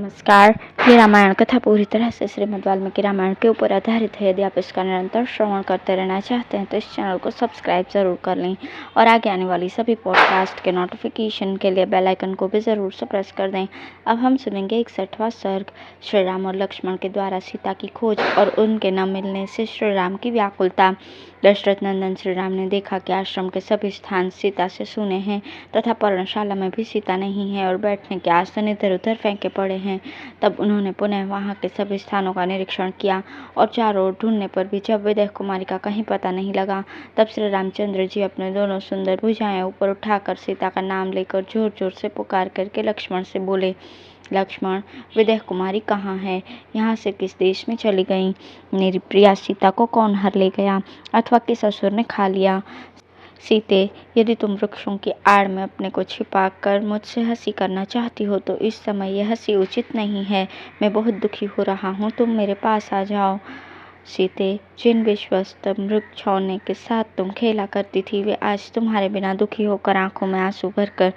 नमस्कार। ये रामायण कथा पूरी तरह से श्रीमद् वाल्मीकि रामायण के ऊपर आधारित है। यदि आप इसका निरंतर श्रवण करते रहना चाहते हैं तो इस चैनल को सब्सक्राइब ज़रूर कर लें और आगे आने वाली सभी पॉडकास्ट के नोटिफिकेशन के लिए बेल आइकन को भी ज़रूर से प्रेस कर दें। अब हम सुनेंगे 61वां सर्ग, श्री राम और लक्ष्मण के द्वारा सीता की खोज और उनके न मिलने से श्री राम की व्याकुलता। दशरथ नंदन श्री राम ने देखा कि आश्रम के सभी स्थान सीता से सूने हैं तथा पर्णशाला में भी सीता नहीं है और बैठने के आसन इधर उधर फेंके पड़े हैं। तब उन्होंने पुनः वहां के सभी स्थानों का निरीक्षण किया और चारों ओर ढूंढने पर भी जब विदेह कुमारी का कहीं पता नहीं लगा, तब श्री रामचंद्र जी अपने दोनों सुंदर भुजाएं ऊपर उठाकर सीता का नाम लेकर जोर जोर से पुकार करके लक्ष्मण से बोले, लक्ष्मण, विदेह कुमारी कहाँ है? यहाँ से किस देश में चली गई? मेरी प्रिया सीता को कौन हर ले गया अथवा किस असुर ने खा लिया? सीते, यदि तुम वृक्षों की आड़ में अपने को छिपा कर मुझसे हंसी करना चाहती हो तो इस समय यह हंसी उचित नहीं है। मैं बहुत दुखी हो रहा हूँ, तुम मेरे पास आ जाओ। सीते, जिन विश्वस्त मृग छौने के साथ तुम खेला करती थी वे आज तुम्हारे बिना दुखी होकर आंखों में आंसू भरकर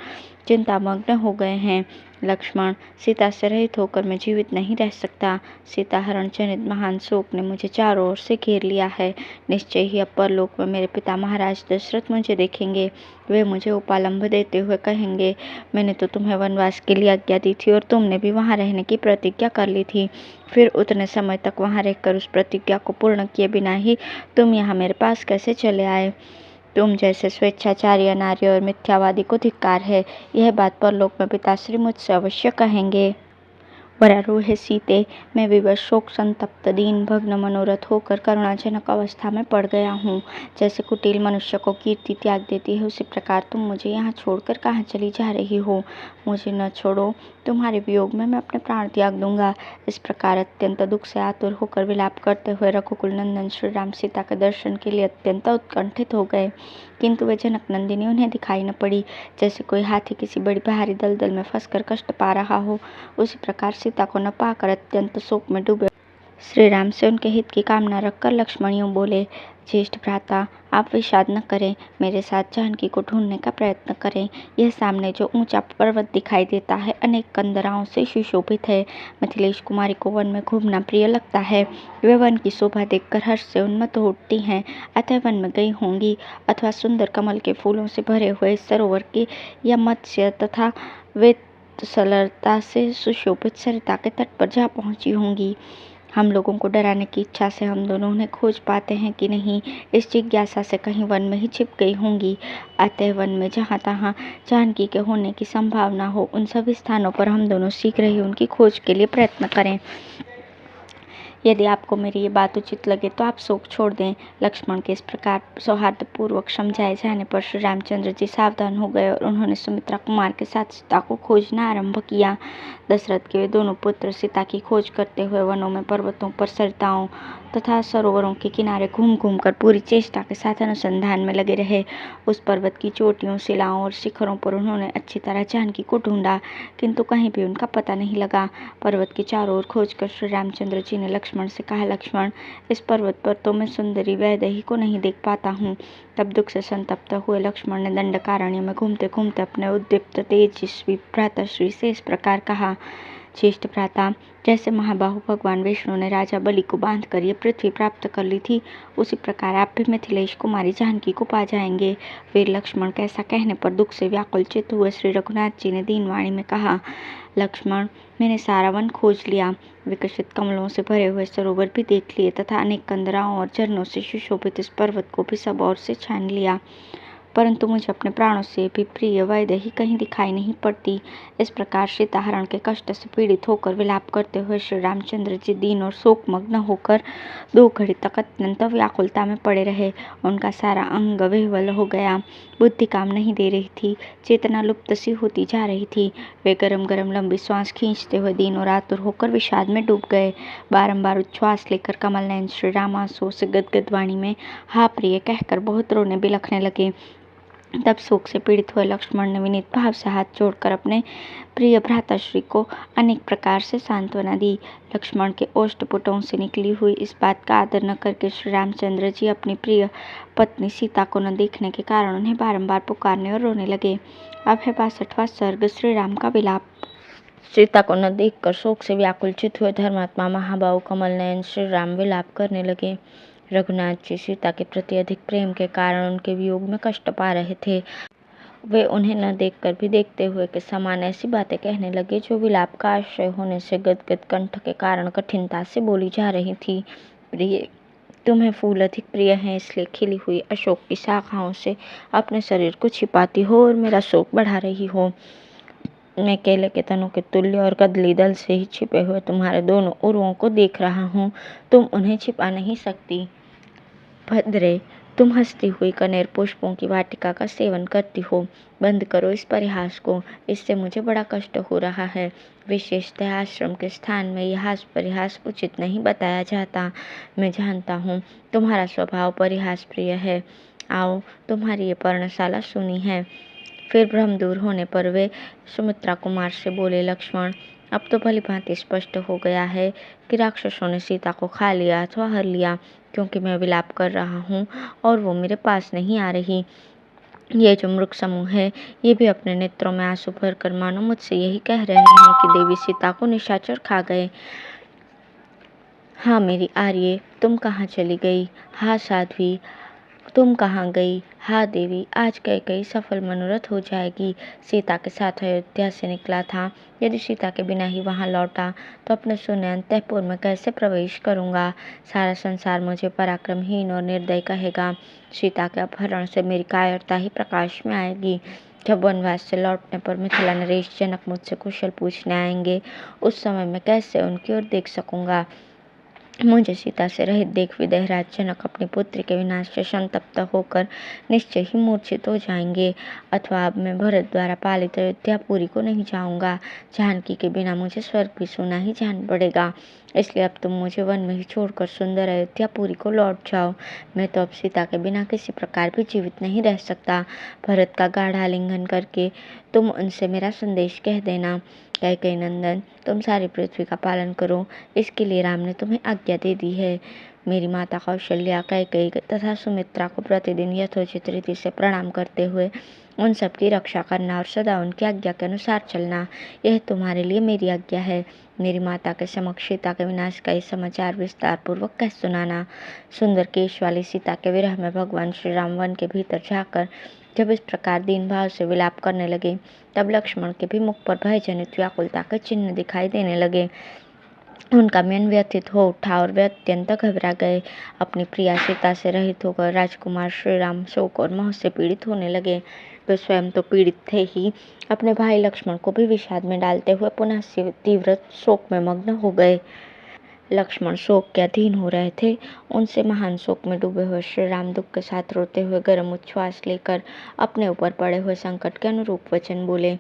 चिंतामग्न हो गए हैं। लक्ष्मण, सीता से रहित होकर मैं जीवित नहीं रह सकता। सीता हरण जनित महान शोक ने मुझे चारों ओर से घेर लिया है। निश्चय ही अब परलोक में मेरे पिता महाराज दशरथ मुझे देखेंगे। वे मुझे उपालंब देते हुए कहेंगे, मैंने तो तुम्हें वनवास के लिए आज्ञा दी थी और तुमने भी वहां रहने की प्रतिज्ञा कर ली थी। फिर उतने समय तक वहां रहकर उस प्रतिज्ञा को पूर्ण किए बिना ही तुम यहाँ मेरे पास कैसे चले आए? तुम जैसे स्वेच्छाचारी अनार्य और मिथ्यावादी को धिक्कार है। यह बात परलोक में पिताश्री मुझसे अवश्य कहेंगे। वरारोहे सीते, मैं विवश शोक संतप्त दीन भग्न मनोरथ होकर करुणाजनक अवस्था में पड़ गया हूँ। जैसे कुटिल मनुष्य को कीर्ति त्याग देती है उसी प्रकार तुम मुझे यहाँ छोड़कर कहाँ चली जा रही हो? मुझे न छोड़ो, तुम्हारे वियोग में मैं अपने प्राण त्याग दूंगा। इस प्रकार अत्यंत दुख से आतुर होकर विलाप करते हुए रघुकुल नंदन श्री राम सीता के दर्शन के लिए अत्यंत उत्कंठित हो गए, किंतु वे जनक नंदिनी उन्हें दिखाई न पड़ी। जैसे कोई हाथी किसी बड़ी भारी दलदल में फंसकर कष्ट पा रहा हो, उसी प्रकार सीता को न पाकर अत्यंत शोक में डूबे श्री राम से उनके हित की कामना रखकर लक्ष्मण यूं बोले, ज्येष्ठ भ्राता, आप विषाद न करें, मेरे साथ जानकी को ढूंढने का प्रयत्न करें। यह सामने जो ऊंचा पर्वत दिखाई देता है अनेक कंदराओं से सुशोभित है। मिथिलेश कुमारी को वन में घूमना प्रिय लगता है। वे वन की शोभा देखकर हर्ष से उन्मत्त हो उठती हैं, अतः वन में गई होंगी अथवा सुंदर कमल के फूलों से भरे हुए सरोवर की या मत्स्य तथा वे सरलता से सुशोभित सरिता के तट पर जा पहुंची होंगी। हम लोगों को डराने की इच्छा से हम दोनों उन्हें खोज पाते हैं कि नहीं, इस जिज्ञासा से कहीं वन में ही छिप गई होंगी। अतः वन में जहाँ तहाँ जानकी के होने की संभावना हो उन सभी स्थानों पर हम दोनों शीघ्र ही उनकी खोज के लिए प्रयत्न करें। यदि आपको मेरी ये बात उचित लगे तो आप शोक छोड़ दें। लक्ष्मण के इस प्रकार सौहार्दपूर्वक समझाए जाने पर श्री रामचंद्र जी सावधान हो गए और उन्होंने सुमित्रा कुमार के साथ सीता को खोजना आरंभ किया। दशरथ के वे दोनों पुत्र सीता की खोज करते हुए वनों में, पर्वतों पर, सरिताओं तथा सरोवरों के किनारे घूम घूम कर पूरी चेष्टा के साथ अनुसंधान में लगे रहे। उस पर्वत की चोटियों, शिलाओं और शिखरों पर उन्होंने अच्छी तरह जानकी को ढूंढा, किंतु कहीं भी उनका पता नहीं लगा। पर्वत की चारों ओर खोजकर श्री रामचंद्र जी ने लक्ष्मण से कहा, लक्ष्मण, इस पर्वत पर तो मैं सुंदरी वैदेही को नहीं देख पाता हूँ। तब दुख से संतप्त हुए लक्ष्मण ने दंडकारण्य में घूमते घूमते अपने उद्दीप्त तेजस्वी भ्राताश्री से इस प्रकार कहा, ज्येष्ठ भ्राता, जैसे महाबाहु भगवान विष्णु ने राजा बलि को बांध कर ये पृथ्वी प्राप्त कर ली थी, उसी प्रकार आप भी मिथिलेश कुमारी जानकी को पा जाएंगे। वीर लक्ष्मण के ऐसा कहने पर दुख से व्याकुल चित्त हुए श्री रघुनाथ जी ने दीनवाणी में कहा, लक्ष्मण, मैंने सारा वन खोज लिया, विकसित कमलों से भरे हुए सरोवर भी देख लिए तथा अनेक कंदराओं और झरनों से सुशोभित इस पर्वत को भी सब ओर से छान लिया, परंतु मुझे अपने प्राणों से भी प्रिय वैदेही कहीं दिखाई नहीं पड़ती। इस प्रकार सीताहरण के कष्ट से पीड़ित होकर विलाप करते हुए श्री रामचंद्र जी दीन और शोकमग्न होकर 2 घड़ी तक अत्यंत व्याकुलता में पड़े रहे। उनका सारा अंग विह्वल हो गया, बुद्धि काम नहीं दे रही थी, चेतना लुप्त सी होती जा रही थी। वे गरम गरम लंबी श्वास खींचते हुए दीन और आतुर होकर विषाद में डूब गए। बारंबार उच्छ्वास लेकर कमल नयन श्री राम आंसुओं से गदगद वाणी में हा प्रिय कहकर बहुत रोने बिलखने लगे। तब शोक से पीड़ित हुए लक्ष्मण ने विनीत भाव से हाथ जोड़कर अपने प्रिय भ्राताश्री को अनेक प्रकार से सांत्वना दी। लक्ष्मण के ओष्ठपुटों से निकली हुई इस बात का आदर न करके श्री रामचंद्र जी अपनी प्रिय पत्नी सीता को न देखने के कारण उन्हें बारंबार पुकारने और रोने लगे। अब है 62वां सर्ग, श्री राम का विलाप। सीता को न देखकर शोक से व्याकुल चित हुए धर्मात्मा महाबाहु कमल नयन श्री राम विलाप करने लगे। रघुनाथ जी सीता के प्रति अधिक प्रेम के कारण उनके वियोग में कष्ट पा रहे थे। वे उन्हें न देखकर भी देखते हुए के समान ऐसी बातें कहने लगे जो विलाप का आश्रय होने से गदगद कंठ के कारण कठिनता से बोली जा रही थी। प्रिय, तुम्हें फूल अधिक प्रिय हैं, इसलिए खिली हुई अशोक की शाखाओं से अपने शरीर को छिपाती हो और मेरा शोक बढ़ा रही हो। मैं केले के तनों के तुल्य और कदली दल से ही छिपे हुए तुम्हारे दोनों उरुओं को देख रहा हूँ। तुम उन्हें छिपा नहीं सकती। भद्रे, तुम हंसती हुई कनेर पुष्पों की वाटिका का सेवन करती हो। बंद करो इस परिहास को, इससे मुझे बड़ा कष्ट हो रहा है। विशेषतः आश्रम के स्थान में यह हास परिहास उचित नहीं बताया जाता। मैं जानता हूँ तुम्हारा स्वभाव परिहास प्रिय है। आओ, तुम्हारी ये पर्णशाला सुनी है। फिर भ्रम दूर होने पर वे सुमित्रा कुमार से बोले, लक्ष्मण, अब तो भली भांति स्पष्ट हो गया है कि राक्षसों ने सीता को खा लिया अथवा हर लिया, क्योंकि मैं विलाप कर रहा हूँ और वो मेरे पास नहीं आ रही। ये जो मृग समूह है, ये भी अपने नेत्रों में आंसू भरकर मानो मुझसे यही कह रहे हैं कि देवी सीता को निशाचर खा गए। हाँ मेरी आर्ये, तुम कहाँ चली गई? हाँ साध्वी, तुम कहाँ गई? हाँ देवी, आज कई सफल मनोरथ हो जाएगी। सीता के साथ अयोध्या से निकला था। यदि सीता के बिना ही वहाँ लौटा तो अपने सुने अंतःपुर में कैसे प्रवेश करूँगा? सारा संसार मुझे पराक्रमहीन और निर्दयी कहेगा। सीता के अपहरण से मेरी कायरता ही प्रकाश में आएगी। जब वनवास से लौटने पर मिथिला नरेश जनक मुझसे कुशल पूछने आएंगे, उस समय मैं कैसे उनकी ओर देख सकूँगा? मुझे सीता से रहित देख विदेहराज जनक अपनी पुत्री के विनाश से संतप्त होकर निश्चय ही मूर्छित हो जाएंगे। अथवा अब मैं भरत द्वारा पालित अयोध्यापुरी को नहीं जाऊंगा। जानकी के बिना मुझे स्वर्ग भी सुना ही जान पड़ेगा। इसलिए अब तुम मुझे वन में ही छोड़कर सुंदर अयोध्यापुरी को लौट जाओ। मैं तो अब सीता के बिना किसी प्रकार भी जीवित नहीं रह सकता। भरत का गाढ़ आलिंगन करके तुम उनसे मेरा संदेश कह देना। कैकेयी नंदन, तुम सारी पृथ्वी का पालन करो, इसके लिए राम ने तुम्हें आज्ञा दे दी है। मेरी माता कौशल्या, कैकेयी तथा सुमित्रा को प्रतिदिन यथोचित रीति से प्रणाम करते हुए उन सब की रक्षा करना और सदा उनकी आज्ञा के अनुसार चलना, यह तुम्हारे लिए मेरी आज्ञा है। मेरी माता के समक्ष सीता के विनाश का ये समाचार विस्तार पूर्वक कह सुनाना। सुंदर केश वाली सीता के विरह में भगवान श्री राम वन के भीतर जाकर जब इस प्रकार दीन भाव से विलाप करने लगे, तब लक्ष्मण के भी मुख पर भयजनित व्याकुलता के चिन्ह दिखाई देने लगे। उनका मन व्यथित हो उठा और वे अत्यंत घबरा गए। अपनी प्रिया सीता से रहित होकर राजकुमार श्री राम शोक और मोह से पीड़ित होने लगे। वे स्वयं तो पीड़ित थे ही, अपने भाई लक्ष्मण को भी विषाद में डालते हुए पुनः तीव्र शोक में मग्न हो गए। लक्ष्मण शोक के अधीन हो रहे थे। उनसे महान शोक में डूबे हुए श्री राम दुख के साथ रोते हुए गर्म उच्छ्वास लेकर अपने ऊपर पड़े हुए संकट के अनुरूप वचन बोले,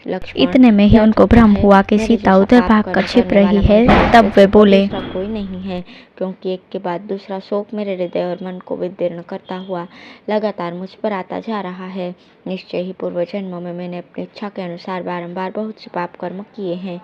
लक्ष्मण, इतने में ही उनको भ्रम हुआ कि सीता उधर भागकर छिप रही है। तब वे बोले, कोई नहीं है, क्योंकि एक के बाद दूसरा शोक मेरे हृदय और मन को विदीर्ण करता हुआ लगातार मुझ पर आता जा रहा है। निश्चय ही पूर्व जन्मों में मैंने अपनी इच्छा के अनुसार बारंबार बहुत से पाप कर्म किए हैं।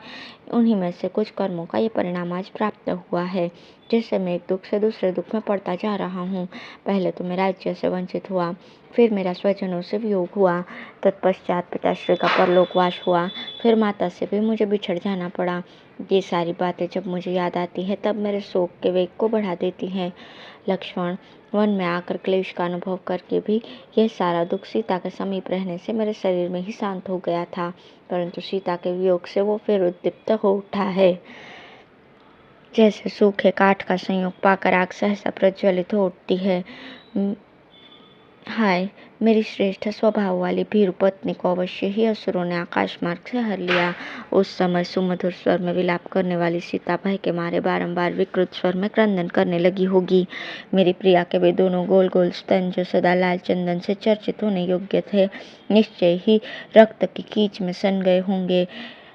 उन्हीं में से कुछ कर्मों का ये परिणाम आज प्राप्त हुआ है, जिससे मैं एक दुख से दूसरे दुख में पड़ता जा रहा हूँ। पहले तो मैं राज्य से वंचित हुआ, फिर मेरा स्वजनों से वियोग हुआ, तत्पश्चात पिताश्री का परलोकवास हुआ, फिर माता से भी मुझे बिछड़ जाना पड़ा। ये सारी बातें जब मुझे याद आती हैं, तब मेरे शोक के वेग को बढ़ा देती हैं। लक्ष्मण, वन में आकर क्लेश का अनुभव करके भी यह सारा दुख सीता के समीप रहने से मेरे शरीर में ही शांत हो गया था, परंतु सीता के वियोग से वो फिर उद्दीप्त हो उठा है। जैसे सूखे काठ का संयोग पाकर आग सहसा प्रज्वलित हो उठती है। हाय, मेरी श्रेष्ठ स्वभाव वाली भीरु पत्नी को अवश्य ही असुरों ने आकाश मार्ग से हर लिया। उस समय सुमधुर स्वर में विलाप करने वाली सीता भय के मारे बारंबार विकृत स्वर में क्रंदन करने लगी होगी। मेरी प्रिया के वे दोनों गोल गोल स्तन जो सदा लाल चंदन से चर्चित होने योग्य थे, निश्चय ही रक्त की कीच में सन गए होंगे।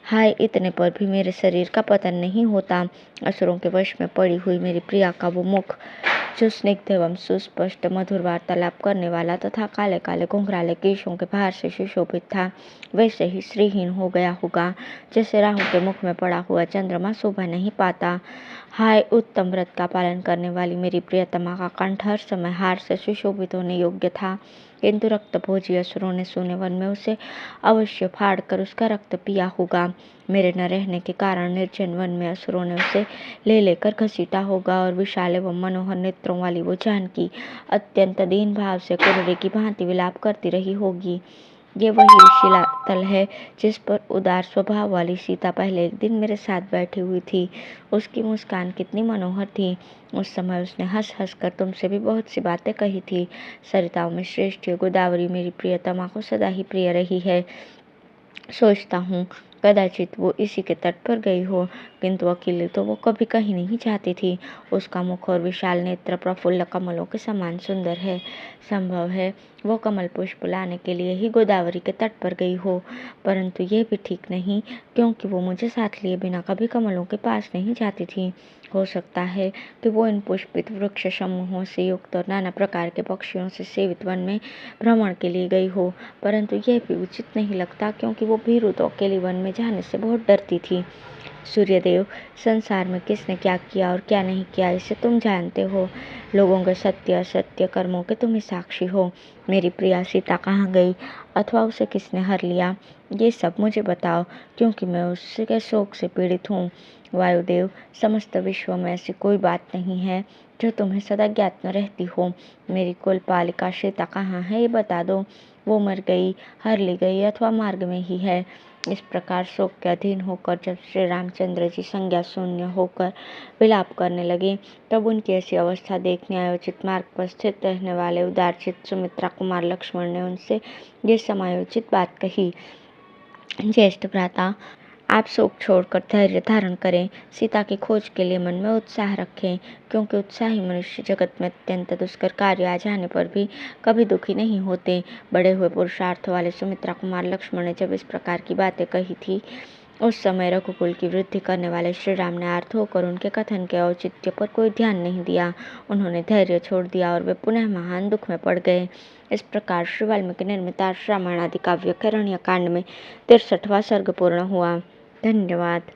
हाय, इतने पर भी मेरे शरीर का पतन नहीं होता। असुरों के वश में पड़ी हुई मेरी प्रिया का वो मुख, जो स्निग्ध एवं सुस्पष्ट मधुर वार्तालाप करने वाला तथा काले काले घुंघराले केशों के भार से सुशोभित था, वैसे ही श्रीहीन हो गया होगा, जैसे राहु के मुख में पड़ा हुआ चंद्रमा शोभा नहीं पाता। हाय उत्तम व्रत का पालन करने वाली मेरी प्रियतमा का कंठ हर समय हार से सुशोभित होने योग्य था, किंतु रक्तभोजी असुरों ने सोने वन में उसे अवश्य फाड़ कर उसका रक्त पिया होगा। मेरे न रहने के कारण निर्जन वन में असुरों ने उसे ले लेकर घसीटा होगा और विशाल एवं मनोहर नेत्रों वाली वो जानकी अत्यंत दीन भाव से कुररे की भांति विलाप करती रही होगी। ये वही शिलातल है जिस पर उदार स्वभाव वाली सीता पहले एक दिन मेरे साथ बैठी हुई थी। उसकी मुस्कान कितनी मनोहर थी। उस समय उसने हंस हंस कर तुमसे भी बहुत सी बातें कही थी। सरिताओं में श्रेष्ठ गोदावरी मेरी प्रियतमा को सदा ही प्रिय रही है। सोचता हूँ कदाचित वो इसी के तट पर गई हो, किंतु अकेले तो वो कभी कहीं नहीं जाती थी। उसका मुख और विशाल नेत्र प्रफुल्ल कमलों के समान सुंदर है। संभव है वो कमल पुष्प लाने के लिए ही गोदावरी के तट पर गई हो, परंतु ये भी ठीक नहीं, क्योंकि वो मुझे साथ लिए बिना कभी कमलों के पास नहीं जाती थी। हो सकता है कि वो इन पुष्पित वृक्ष समूहों से युक्त और नाना प्रकार के पक्षियों से सेवित वन में भ्रमण के लिए गई हो, परंतु यह भी उचित नहीं लगता, क्योंकि वो भीरु तो अकेली वन में जाने से बहुत डरती थी। सूर्यदेव, संसार में किसने क्या किया और क्या नहीं किया इसे तुम जानते हो। लोगों के सत्य असत्य कर्मों के तुम ही साक्षी हो। मेरी प्रिया सीता कहाँ गई अथवा उसे किसने हर लिया, ये सब मुझे बताओ, क्योंकि मैं उसके शोक से पीड़ित हूँ। वायुदेव, समस्त विश्व में ऐसी कोई बात नहीं है जो तुम्हें सदा ज्ञात न रहती हो। मेरी कुल पालिका सीता कहाँ है ये बता दो। वो मर गई, हर ली गई अथवा मार्ग में ही है। इस प्रकार शोक के अधीन होकर जब श्री रामचंद्र जी संज्ञा शून्य होकर विलाप करने लगे, तब उनकी ऐसी अवस्था देखने आयोजित मार्ग पर स्थित रहने वाले उदारचित सुमित्रा कुमार लक्ष्मण ने उनसे ये समायोचित बात कही। ज्येष्ठ भ्राता, आप शोक छोड़कर धैर्य धारण करें, सीता की खोज के लिए मन में उत्साह रखें, क्योंकि उत्साही मनुष्य जगत में अत्यंत दुष्कर कार्य आ जाने पर भी कभी दुखी नहीं होते। बड़े हुए पुरुषार्थ वाले सुमित्रा कुमार लक्ष्मण ने जब इस प्रकार की बातें कही थी, उस समय रघुकुल की वृद्धि करने वाले श्री राम ने आर्थ होकर उनके कथन के औचित्य पर कोई ध्यान नहीं दिया। उन्होंने धैर्य छोड़ दिया और वे पुनः महान दुख में पड़ गए। इस प्रकार श्री वाल्मीकि निर्मित रामायण आदि काव्य के अरण्य कांड में 63वां सर्ग पूर्ण हुआ। धन्यवाद।